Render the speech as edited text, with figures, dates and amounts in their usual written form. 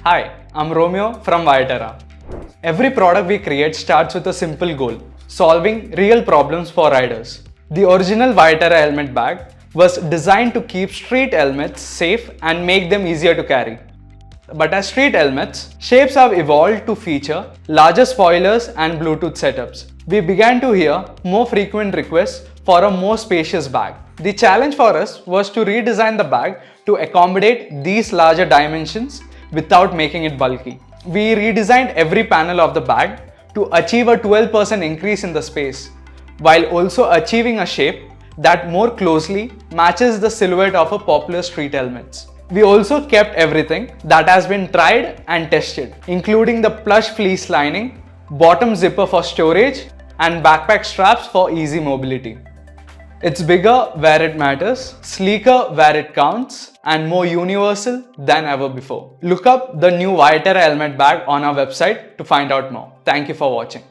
Hi, I'm Romeo from ViaTerra. Every product we create starts with a simple goal, solving real problems for riders. The original ViaTerra helmet bag was designed to keep street helmets safe and make them easier to carry. But as street helmets, shapes have evolved to feature larger spoilers and Bluetooth setups. We began to hear more frequent requests for a more spacious bag. The challenge for us was to redesign the bag to accommodate these larger dimensions without making it bulky. We redesigned every panel of the bag to achieve a 12% increase in the space, while also achieving a shape that more closely matches the silhouette of a popular street helmets. We also kept everything that has been tried and tested, including the Plush fleece lining, bottom zipper for storage, and backpack straps for easy mobility. It's bigger where it matters, sleeker where it counts, and more universal than ever before. Look up the new ViaTerra helmet bag on our website to find out more. Thank you for watching.